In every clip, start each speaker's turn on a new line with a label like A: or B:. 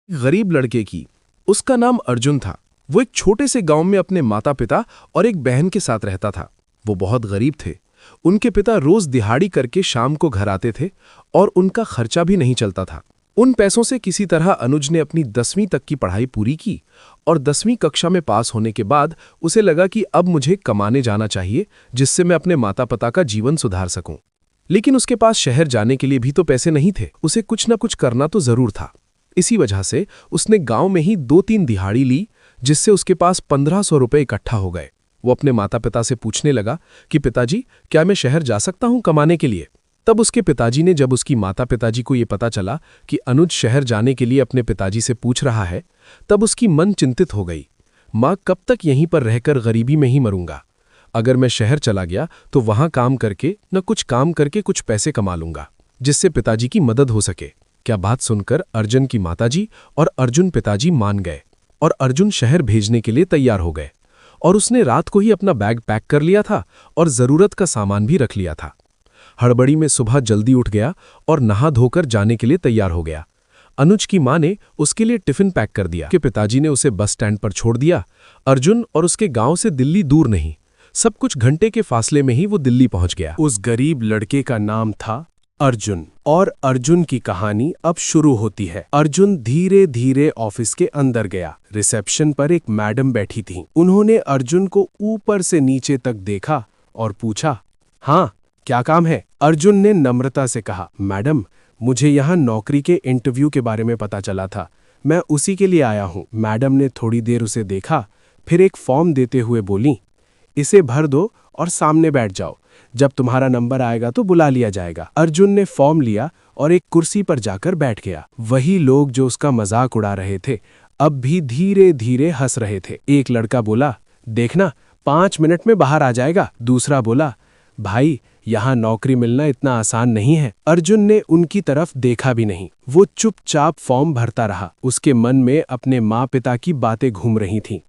A: गरीब लड़के की। उसका नाम अर्जुन था। वो एक छोटे से गांव में अपने माता पिता और एक बहन के साथ रहता था। वो बहुत गरीब थे। उनके पिता रोज दिहाड़ी करके शाम को घर आते थे और उनका खर्चा भी नहीं चलता था। उन पैसों से किसी तरह अनुज ने अपनी 10वीं तक की पढ़ाई पूरी की और 10वीं कक्षा में पास होने के बाद उसे लगा कि अब मुझे कमाने जाना चाहिए, जिससे मैं अपने माता पिता का जीवन सुधार सकूं। लेकिन उसके पास शहर जाने के लिए भी तो पैसे नहीं थे। उसे कुछ न कुछ करना तो जरूर था। इसी वजह से उसने गांव में ही 2-3 दिहाड़ी ली, जिससे उसके पास 1500 रुपये इकट्ठा हो गए। वो अपने माता पिता से पूछने लगा कि पिताजी, क्या मैं शहर जा सकता हूं कमाने के लिए? तब उसके पिताजी ने, जब उसकी माता पिताजी को ये पता चला कि अनुज शहर जाने के लिए अपने पिताजी से पूछ रहा है, तब उसकी मन चिंतित हो गई। माँ, कब तक यहीं पर रहकर गरीबी में ही मरूंगा? अगर मैं शहर चला गया तो वहां काम करके कुछ पैसे कमा लूंगा, जिससे पिताजी की मदद हो सके। क्या बात सुनकर अर्जुन की माताजी और अर्जुन पिताजी मान गए और अर्जुन शहर भेजने के लिए तैयार हो गए। और उसने रात को ही अपना बैग पैक कर लिया था और जरूरत का सामान भी रख लिया था। हड़बड़ी में सुबह जल्दी उठ गया और नहा धोकर जाने के लिए तैयार हो गया। अनुज की मां ने उसके लिए टिफिन पैक कर दिया कि पिताजी ने उसे बस स्टैंड पर छोड़ दिया। अर्जुन और उसके गांव से दिल्ली दूर नहीं, सब कुछ घंटे के फासले में ही वो दिल्ली पहुंच गया।
B: उस गरीब लड़के का नाम था अर्जुन, और अर्जुन की कहानी अब शुरू होती है। अर्जुन धीरे धीरे ऑफिस के अंदर गया। रिसेप्शन पर एक मैडम बैठी थीं। उन्होंने अर्जुन को ऊपर से नीचे तक देखा और पूछा, हाँ, क्या काम है? अर्जुन ने नम्रता से कहा, मैडम, मुझे यहाँ नौकरी के इंटरव्यू के बारे में पता चला था, मैं उसी के लिए आया हूँ। मैडम ने थोड़ी देर उसे देखा, फिर एक फॉर्म देते हुए बोली, इसे भर दो और सामने बैठ जाओ, जब तुम्हारा नंबर आएगा तो बुला लिया जाएगा। अर्जुन ने फॉर्म लिया और एक कुर्सी पर जाकर बैठ गया। वही लोग जो उसका मजाक उड़ा रहे थे अब भी धीरे धीरे हंस रहे थे। एक लड़का बोला, देखना 5 मिनट में बाहर आ जाएगा। दूसरा बोला, भाई, यहाँ नौकरी मिलना इतना आसान नहीं है। अर्जुन ने उनकी तरफ देखा भी नहीं। वो चुपचाप फॉर्म भरता रहा। उसके मन में अपने माँ पिता की बातें घूम रही थीं।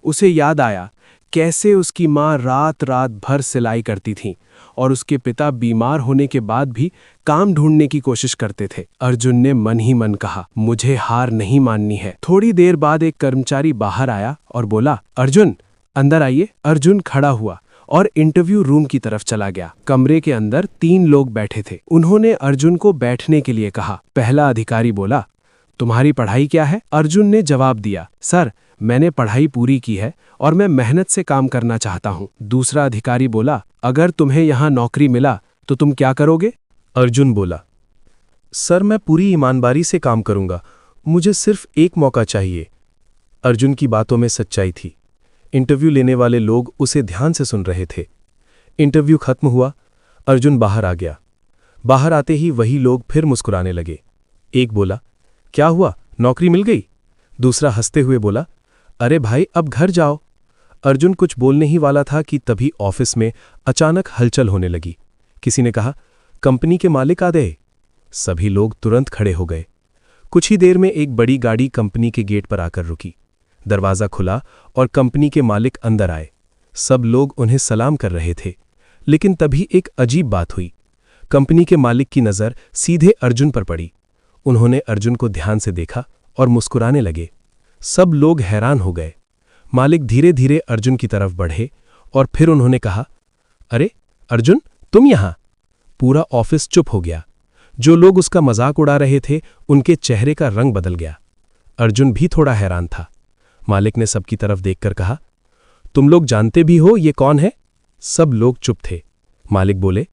B: उसे याद आया कैसे उसकी माँ रात रात भर सिलाई करती थी और उसके पिता बीमार होने के बाद भी काम ढूंढने की कोशिश करते थे। अर्जुन ने मन ही मन कहा, मुझे हार नहीं माननी है। थोड़ी देर बाद एक कर्मचारी बाहर आया और बोला, अर्जुन, अंदर आइए। अर्जुन खड़ा हुआ और इंटरव्यू रूम की तरफ चला गया। कमरे के अंदर 3 लोग बैठे थे। उन्होंने अर्जुन को बैठने के लिए कहा। पहला अधिकारी बोला, तुम्हारी पढ़ाई क्या है? अर्जुन ने जवाब दिया, सर, मैंने पढ़ाई पूरी की है और मैं मेहनत से काम करना चाहता हूँ। दूसरा अधिकारी बोला, अगर तुम्हें यहाँ नौकरी मिला तो तुम क्या करोगे?
A: अर्जुन बोला, सर, मैं पूरी ईमानदारी से काम करूंगा, मुझे सिर्फ एक मौका चाहिए। अर्जुन की बातों में सच्चाई थी। इंटरव्यू लेने वाले लोग उसे ध्यान से सुन रहे थे। इंटरव्यू खत्म हुआ। अर्जुन बाहर आ गया। बाहर आते ही वही लोग फिर मुस्कुराने लगे। एक बोला, क्या हुआ, नौकरी मिल गई? दूसरा हंसते हुए बोला, अरे भाई, अब घर जाओ। अर्जुन कुछ बोलने ही वाला था कि तभी ऑफिस में अचानक हलचल होने लगी। किसी ने कहा, कंपनी के मालिक आ गए। सभी लोग तुरंत खड़े हो गए। कुछ ही देर में एक बड़ी गाड़ी कंपनी के गेट पर आकर रुकी। दरवाजा खुला और कंपनी के मालिक अंदर आए। सब लोग उन्हें सलाम कर रहे थे। लेकिन तभी एक अजीब बात हुई। कंपनी के मालिक की नज़र सीधे अर्जुन पर पड़ी। उन्होंने अर्जुन को ध्यान से देखा और मुस्कुराने लगे। सब लोग हैरान हो गए। मालिक धीरे धीरे अर्जुन की तरफ बढ़े और फिर उन्होंने कहा, अरे अर्जुन, तुम यहां? पूरा ऑफिस चुप हो गया। जो लोग उसका मजाक उड़ा रहे थे उनके चेहरे का रंग बदल गया। अर्जुन भी थोड़ा हैरान था। मालिक ने सबकी तरफ देखकर कहा, तुम लोग जानते भी हो ये कौन है? सब लोग चुप थे। मालिक बोले,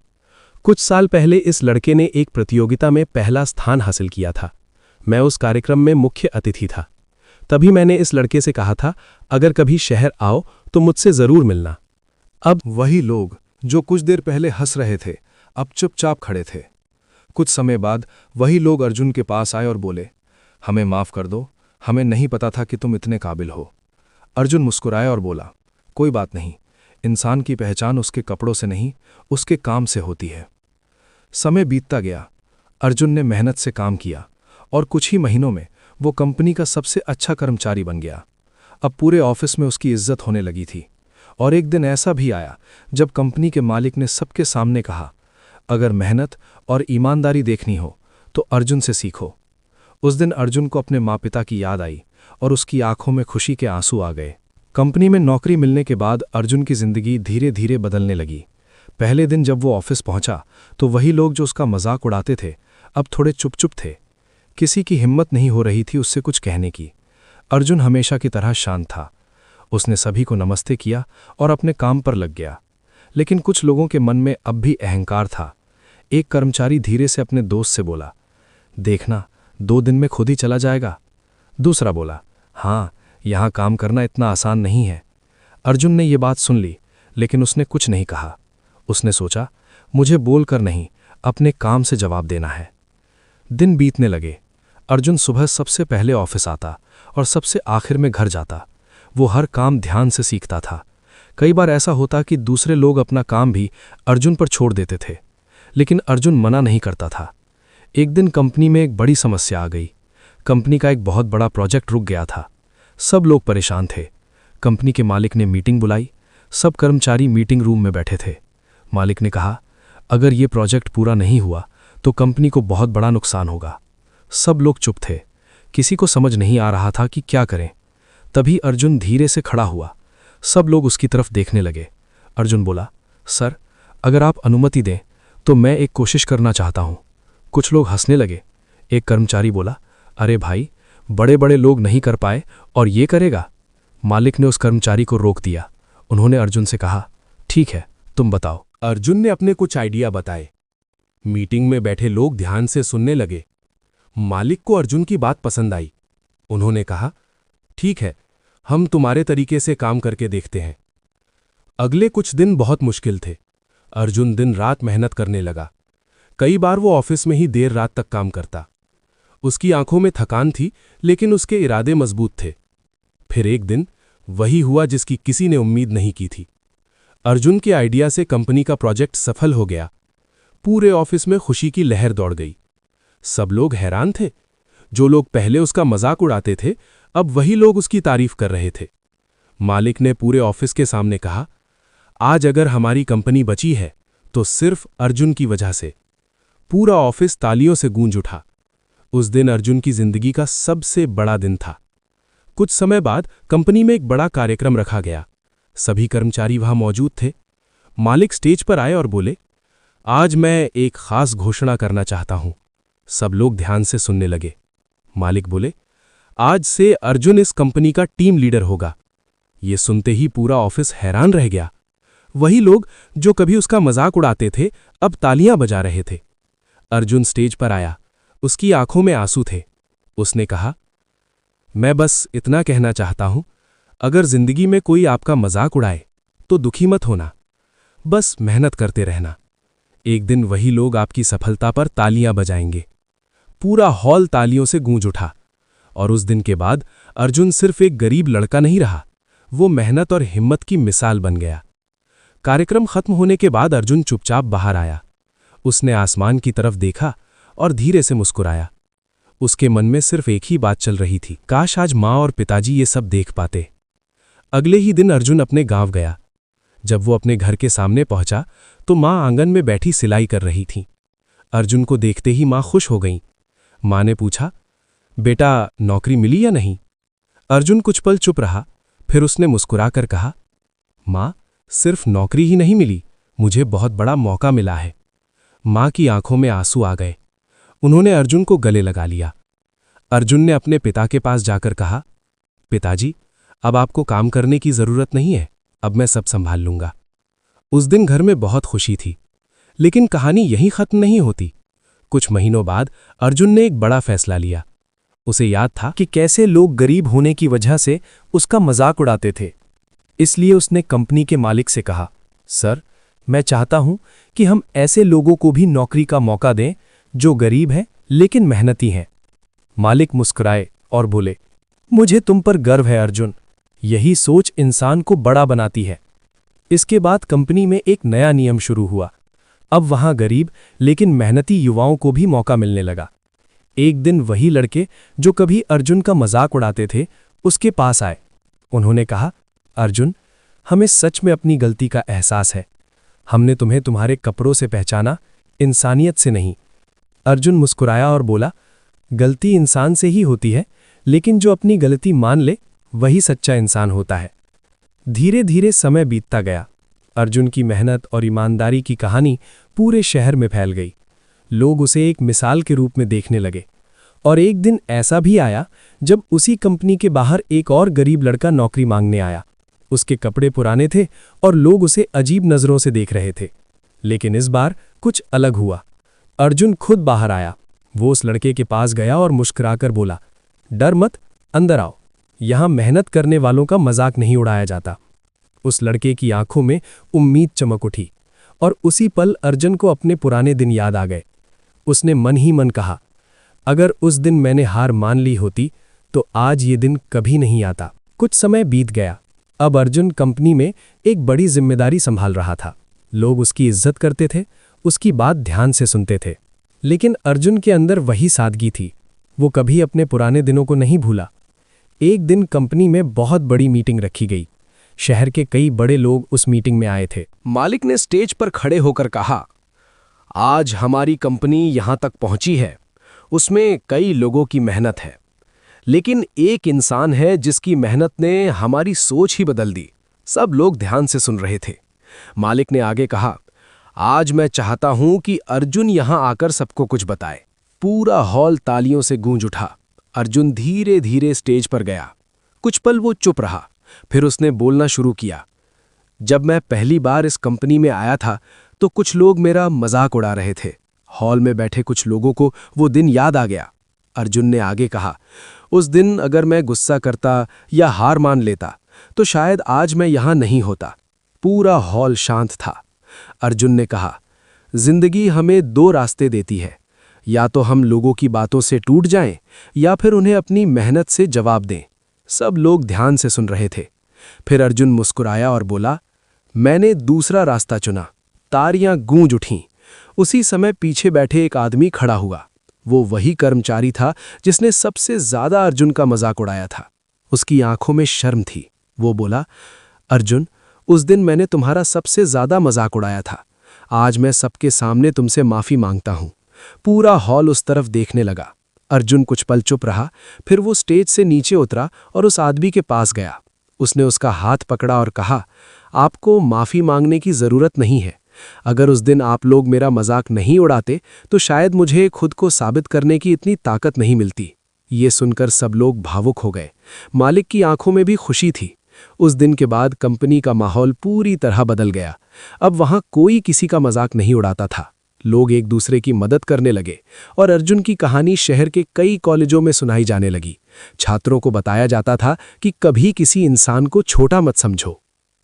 A: कुछ साल पहले इस लड़के ने एक प्रतियोगिता में पहला स्थान हासिल किया था। मैं उस कार्यक्रम में मुख्य अतिथि था। तभी मैंने इस लड़के से कहा था, अगर कभी शहर आओ तो मुझसे जरूर मिलना।
C: अब वही लोग जो कुछ देर पहले हंस रहे थे अब चुपचाप खड़े थे। कुछ समय बाद वही लोग अर्जुन के पास आए और बोले, हमें माफ कर दो, हमें नहीं पता था कि तुम इतने काबिल हो। अर्जुन मुस्कुराया और बोला, कोई बात नहीं, इंसान की पहचान उसके कपड़ों से नहीं, उसके काम से होती है। समय बीतता गया। अर्जुन ने मेहनत से काम किया और कुछ ही महीनों में वो कंपनी का सबसे अच्छा कर्मचारी बन गया। अब पूरे ऑफिस में उसकी इज्जत होने लगी थी। और एक दिन ऐसा भी आया जब कंपनी के मालिक ने सबके सामने कहा, अगर मेहनत और ईमानदारी देखनी हो तो अर्जुन से सीखो। उस दिन अर्जुन को अपने माँ पिता की याद आई और उसकी आंखों में खुशी के आंसू आ गए। कंपनी में नौकरी मिलने के बाद अर्जुन की जिंदगी धीरे धीरे बदलने लगी। पहले दिन जब वो ऑफिस पहुंचा तो वही लोग जो उसका मजाक उड़ाते थे अब थोड़े चुप चुप थे। किसी की हिम्मत नहीं हो रही थी उससे कुछ कहने की। अर्जुन हमेशा की तरह शांत था। उसने सभी को नमस्ते किया और अपने काम पर लग गया। लेकिन कुछ लोगों के मन में अब भी अहंकार था। एक कर्मचारी धीरे से अपने दोस्त से बोला, देखना 2 दिन में खुद ही चला जाएगा। दूसरा बोला, हाँ, यहाँ काम करना इतना आसान नहीं है। अर्जुन ने ये बात सुन ली, लेकिन उसने कुछ नहीं कहा। उसने सोचा, मुझे बोलकर नहीं, अपने काम से जवाब देना है। दिन बीतने लगे। अर्जुन सुबह सबसे पहले ऑफिस आता और सबसे आखिर में घर जाता। वो हर काम ध्यान से सीखता था। कई बार ऐसा होता कि दूसरे लोग अपना काम भी अर्जुन पर छोड़ देते थे, लेकिन अर्जुन मना नहीं करता था। एक दिन कंपनी में एक बड़ी समस्या आ गई। कंपनी का एक बहुत बड़ा प्रोजेक्ट रुक गया था। सब लोग परेशान थे। कंपनी के मालिक ने मीटिंग बुलाई। सब कर्मचारी मीटिंग रूम में बैठे थे। मालिक ने कहा, अगर ये प्रोजेक्ट पूरा नहीं हुआ तो कंपनी को बहुत बड़ा नुकसान होगा। सब लोग चुप थे। किसी को समझ नहीं आ रहा था कि क्या करें। तभी अर्जुन धीरे से खड़ा हुआ। सब लोग उसकी तरफ देखने लगे। अर्जुन बोला, सर, अगर आप अनुमति दें तो मैं एक कोशिश करना चाहता हूं। कुछ लोग हंसने लगे। एक कर्मचारी बोला, अरे भाई, बड़े बड़े लोग नहीं कर पाए और ये करेगा। मालिक ने उस कर्मचारी को रोक दिया। उन्होंने अर्जुन से कहा, ठीक है, तुम बताओ।
B: अर्जुन ने अपने कुछ आइडिया बताए। मीटिंग में बैठे लोग ध्यान से सुनने लगे। मालिक को अर्जुन की बात पसंद आई। उन्होंने कहा, ठीक है, हम तुम्हारे तरीके से काम करके देखते हैं। अगले कुछ दिन बहुत मुश्किल थे। अर्जुन दिन रात मेहनत करने लगा। कई बार वो ऑफिस में ही देर रात तक काम करता। उसकी आंखों में थकान थी, लेकिन उसके इरादे मजबूत थे। फिर एक दिन वही हुआ जिसकी किसी ने उम्मीद नहीं की थी। अर्जुन के आइडिया से कंपनी का प्रोजेक्ट सफल हो गया। पूरे ऑफिस में खुशी की लहर दौड़ गई। सब लोग हैरान थे। जो लोग पहले उसका मजाक उड़ाते थे, अब वही लोग उसकी तारीफ कर रहे थे। मालिक ने पूरे ऑफिस के सामने कहा, आज अगर हमारी कंपनी बची है तो सिर्फ अर्जुन की वजह से। पूरा ऑफिस तालियों से गूंज उठा। उस दिन अर्जुन की जिंदगी का सबसे बड़ा दिन था। कुछ समय बाद कंपनी में एक बड़ा कार्यक्रम रखा गया। सभी कर्मचारी वहां मौजूद थे। मालिक स्टेज पर आए और बोले, आज मैं एक खास घोषणा करना चाहता हूं। सब लोग ध्यान से सुनने लगे। मालिक बोले, आज से अर्जुन इस कंपनी का टीम लीडर होगा। ये सुनते ही पूरा ऑफिस हैरान रह गया। वही लोग जो कभी उसका मजाक उड़ाते थे अब तालियां बजा रहे थे। अर्जुन स्टेज पर आया। उसकी आंखों में आंसू थे। उसने कहा, मैं बस इतना कहना चाहता हूं, अगर जिंदगी में कोई आपका मजाक उड़ाए तो दुखी मत होना, बस मेहनत करते रहना। एक दिन वही लोग आपकी सफलता पर तालियां बजाएंगे। पूरा हॉल तालियों से गूंज उठा। और उस दिन के बाद अर्जुन सिर्फ एक गरीब लड़का नहीं रहा, वो मेहनत और हिम्मत की मिसाल बन गया। कार्यक्रम खत्म होने के बाद अर्जुन चुपचाप बाहर आया। उसने आसमान की तरफ देखा और धीरे से मुस्कुराया। उसके मन में सिर्फ एक ही बात चल रही थी, काश आज माँ और पिताजी ये सब देख पाते। अगले ही दिन अर्जुन अपने गांव गया। जब वो अपने घर के सामने पहुंचा तो माँ आंगन में बैठी सिलाई कर रही थीं। अर्जुन को देखते ही माँ खुश हो गईं। माँ ने पूछा, बेटा, नौकरी मिली या नहीं? अर्जुन कुछ पल चुप रहा, फिर उसने मुस्कुराकर कहा, माँ, सिर्फ नौकरी ही नहीं मिली, मुझे बहुत बड़ा मौका मिला है। माँ की आंखों में आंसू आ गए। उन्होंने अर्जुन को गले लगा लिया। अर्जुन ने अपने पिता के पास जाकर कहा, पिताजी, अब आपको काम करने की जरूरत नहीं है, अब मैं सब संभाल लूंगा। उस दिन घर में बहुत खुशी थी। लेकिन कहानी यहीं खत्म नहीं होती। कुछ महीनों बाद अर्जुन ने एक बड़ा फैसला लिया। उसे याद था कि कैसे लोग गरीब होने की वजह से उसका मजाक उड़ाते थे। इसलिए उसने कंपनी के मालिक से कहा, सर, मैं चाहता हूं कि हम ऐसे लोगों को भी नौकरी का मौका दें जो गरीब हैं लेकिन मेहनती हैं। मालिक मुस्कुराए और बोले, मुझे तुम पर गर्व है अर्जुन, यही सोच इंसान को बड़ा बनाती है। इसके बाद कंपनी में एक नया नियम शुरू हुआ। अब वहां गरीब लेकिन मेहनती युवाओं को भी मौका मिलने लगा। एक दिन वही लड़के जो कभी अर्जुन का मजाक उड़ाते थे उसके पास आए। उन्होंने कहा, अर्जुन, हमें सच में अपनी गलती का एहसास है। हमने तुम्हें तुम्हारे कपड़ों से पहचाना, इंसानियत से नहीं। अर्जुन मुस्कुराया और बोला,
A: गलती इंसान से ही होती है, लेकिन जो अपनी गलती मान ले वही सच्चा इंसान होता है। धीरे धीरे समय बीतता गया। अर्जुन की मेहनत और ईमानदारी की कहानी पूरे शहर में फैल गई। लोग उसे एक मिसाल के रूप में देखने लगे। और एक दिन ऐसा भी आया जब उसी कंपनी के बाहर एक और गरीब लड़का नौकरी मांगने आया। उसके कपड़े पुराने थे और लोग उसे अजीब नज़रों से देख रहे थे। लेकिन इस बार कुछ अलग हुआ। अर्जुन खुद बाहर आया। वो उस लड़के के पास गया और मुस्कुराकर बोला, डर मत, अंदर आओ। यहां मेहनत करने वालों का मजाक नहीं उड़ाया जाता। उस लड़के की आंखों में उम्मीद चमक उठी और उसी पल अर्जुन को अपने पुराने दिन याद आ गए। उसने मन ही मन कहा, अगर उस दिन मैंने हार मान ली होती तो आज ये दिन कभी नहीं आता। कुछ समय बीत गया। अब अर्जुन कंपनी में एक बड़ी जिम्मेदारी संभाल रहा था। लोग उसकी इज्जत करते थे, उसकी बात ध्यान से सुनते थे। लेकिन अर्जुन के अंदर वही सादगी थी। वो कभी अपने पुराने दिनों को नहीं भूला। एक दिन कंपनी में बहुत बड़ी मीटिंग रखी गई। शहर के कई बड़े लोग उस मीटिंग में आए थे।
B: मालिक ने स्टेज पर खड़े होकर कहा, आज हमारी कंपनी यहां तक पहुंची है, उसमें कई लोगों की मेहनत है, लेकिन एक इंसान है जिसकी मेहनत ने हमारी सोच ही बदल दी। सब लोग ध्यान से सुन रहे थे। मालिक ने आगे कहा, आज मैं चाहता हूं कि अर्जुन यहां आकर सबको कुछ बताए। पूरा हॉल तालियों से गूंज उठा। अर्जुन धीरे धीरे स्टेज पर गया। कुछ पल वो चुप रहा, फिर उसने बोलना शुरू किया। जब मैं पहली बार इस कंपनी में आया था तो कुछ लोग मेरा मजाक उड़ा रहे थे। हॉल में बैठे कुछ लोगों को वो दिन याद आ गया। अर्जुन ने आगे कहा, उस दिन अगर मैं गुस्सा करता या हार मान लेता तो शायद आज मैं यहां नहीं होता। पूरा हॉल शांत था। अर्जुन ने कहा, जिंदगी हमें दो रास्ते देती है, या तो हम लोगों की बातों से टूट जाएं या फिर उन्हें अपनी मेहनत से जवाब दें। सब लोग ध्यान से सुन रहे थे। फिर अर्जुन मुस्कुराया और बोला, मैंने दूसरा रास्ता चुना। तालियां गूंज उठीं। उसी समय पीछे बैठे एक आदमी खड़ा हुआ। वो वही कर्मचारी था जिसने सबसे ज्यादा अर्जुन का मजाक उड़ाया था। उसकी आंखों में शर्म थी। वो बोला, अर्जुन, उस दिन मैंने तुम्हारा सबसे ज्यादा मजाक उड़ाया था। आज मैं सबके सामने तुमसे माफी मांगता हूं। पूरा हॉल उस तरफ देखने लगा। अर्जुन कुछ पल चुप रहा, फिर वो स्टेज से नीचे उतरा और उस आदमी के पास गया। उसने उसका हाथ पकड़ा और कहा, आपको माफी मांगने की जरूरत नहीं है। अगर उस दिन आप लोग मेरा मजाक नहीं उड़ाते तो शायद मुझे खुद को साबित करने की इतनी ताकत नहीं मिलती। ये सुनकर सब लोग भावुक हो गए। मालिक की आंखों में भी खुशी थी। उस दिन के बाद कंपनी का माहौल पूरी तरह बदल गया। अब वहां कोई किसी का मजाक नहीं उड़ाता था। लोग एक दूसरे की मदद करने लगे और अर्जुन की कहानी शहर के कई कॉलेजों में सुनाई जाने लगी। छात्रों को बताया जाता था कि कभी किसी इंसान को छोटा मत समझो।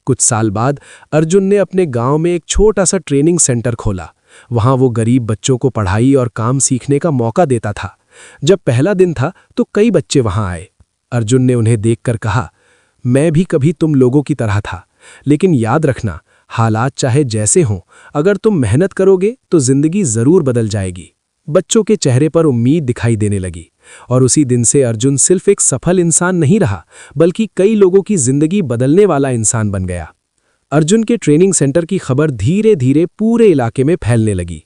B: कुछ साल बाद अर्जुन ने अपने गांव में एक छोटा सा ट्रेनिंग सेंटर खोला। वहां वो गरीब बच्चों को पढ़ाई और काम सीखने का मौका देता था। जब पहला दिन था तो कई बच्चे वहां आए। अर्जुन ने उन्हें देखकर कहा, मैं भी कभी तुम लोगों की तरह था, लेकिन याद रखना, हालात चाहे जैसे हों, अगर तुम मेहनत करोगे तो जिंदगी जरूर बदल जाएगी। बच्चों के चेहरे पर उम्मीद दिखाई देने लगी और उसी दिन से अर्जुन सिर्फ एक सफल इंसान नहीं रहा, बल्कि कई लोगों की जिंदगी बदलने वाला इंसान बन गया। अर्जुन के ट्रेनिंग सेंटर की खबर धीरे धीरे पूरे इलाके में फैलने लगी।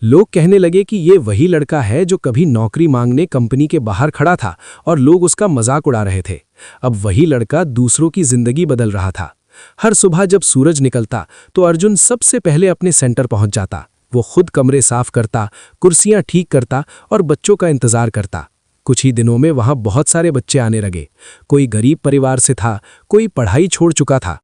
B: लोग कहने लगे कि ये वही लड़का है जो कभी नौकरी मांगने कंपनी के बाहर खड़ा था और लोग उसका मजाक उड़ा रहे थे। अब वही लड़का दूसरों की जिंदगी बदल रहा था। हर सुबह जब सूरज निकलता तो अर्जुन सबसे पहले अपने सेंटर पहुंच जाता। वो खुद कमरे साफ करता, कुर्सियां ठीक करता और बच्चों का इंतजार करता। कुछ ही दिनों में वहां बहुत सारे बच्चे आने लगे। कोई गरीब परिवार से था, कोई पढ़ाई छोड़ चुका था